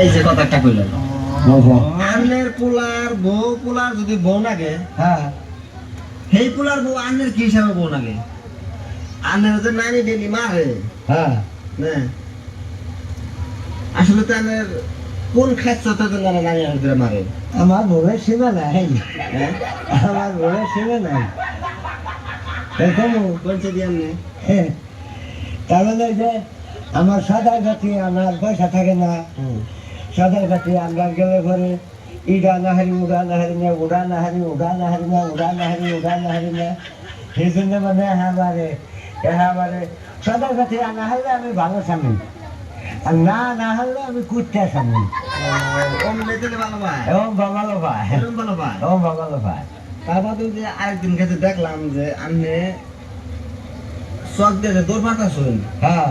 এই যে কথাটা কইলেন আন্নের পোলার বউ পোলার যদি বউ নাগে হ্যাঁ সেই পোলার বউ আন্নের কি হিসাবে বউ নাগে আন্নের যে নানি ডেলি মারে হ্যাঁ না আসলে তো আন্নের কোন খাচ্ছাতে তো নানি আন্নের মারে আমার বউয়ের সীমা নাই হ্যাঁ আমার বউয়ের সীমা নাই দেখুন বলছে দিয়ে আন্নে তার মানে যে আমার সাদা গাছি আমার পয়সা থাকে না সাদা গাছি আমরা গেলে পরে ইডা না হারি উড়া না হারি না উড়া না হারি উড়া না হারি না উড়া না হারি উড়া না হারি না সেই জন্য মানে হ্যাঁ সাদা গাছি না হলে আমি ভালো স্বামী আর না হলে আমি কুত্তা স্বামী ওম লেতেলে ভালো ভাই এবং বাবালো ভাই এরকম ভালো ভাই এবং বাবালো ভাই তারপর তো যে আরেকদিন কাছে দেখলাম যে আন্নে চক দিয়ে যে দৌড় পাঠাচ্ছেন হ্যাঁ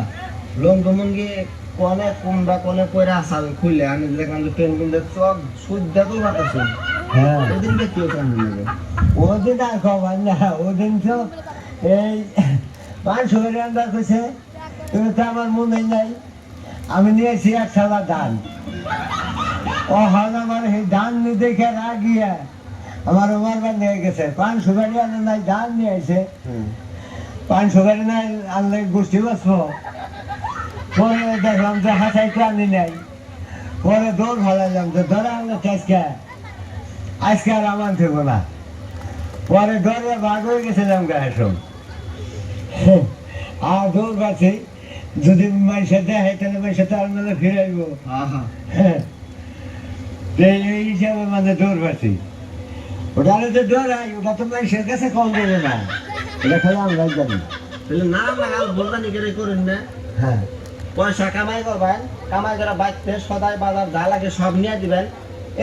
লোম দমন গিয়ে কনে কোনটা কনে কইরা আসাল খুলে আমি দেখলাম যে পেন গুলো চক সুদ্ধা দৌড় পাঠাচ্ছেন হ্যাঁ ওদিনকে কেউ কেমন লাগে ওদিন আর খবর না ওদিন তো এই 500 করে আন্দাজ করছে তুমি তো আমার মনে নাই আমি নিয়েছি 1 সালা ধান ও হল আমার সেই ধান দেখে রাগিয়া আমার ওমারবার নিয়ে গেছে 500 গাড়ি আনে নাই ধান নিয়ে আসে 500 গাড়ি নাই আনলে গোষ্ঠী বসবো পরে দেখলাম যে হাসাইতে আনি নাই পরে দৌড় ভালাইলাম যে ধরে আনলে আজকে আর আমার থেকো না পরে দৌড়ে ভাগ হয়ে গেছিলাম গায়ে সব আর দৌড় পাচ্ছি যদি মাইসে দেয় তাহলে মাইসে তার মেলে ফিরে আসবো এই হিসাবে মানে দৌড় পাচ্ছি ওটা তো দৌড়াই ওটা তো মাইসের কাছে কম দেবে না এটা খেলে আমরা জানি তাহলে না লাগাল বলবানি করে করেন না হ্যাঁ পয়সা কামাই করবেন কামাই করে বাইতে সদাই বাজার যা লাগে সব নিয়ে দিবেন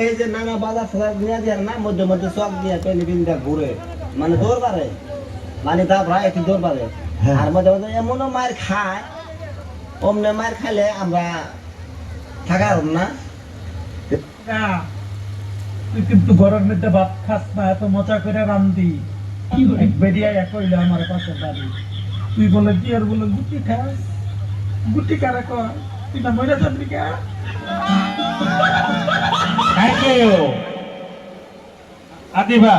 এই যে নানা বাজার সদাই নিয়ে দেন না মধ্যে মধ্যে চক দিয়ে পেলি বিন্দা ঘুরে মানে দৌড় পারে মানে তারপর একটু দৌড় পারে আর মধ্যে মধ্যে এমনও মায়ের খায় অমনে মায়ের খাইলে আমরা থাকা না তুই কিন্তু ঘরের মধ্যে ভাত খাস না এত মজা করে রান্ধি এক বেরিয়া এক হইলে আমার পাশে বাড়ি তুই বলে কি আর বলে গুটি খাস গুটি কারে কর তুই না মরে যাবি কে আদিবা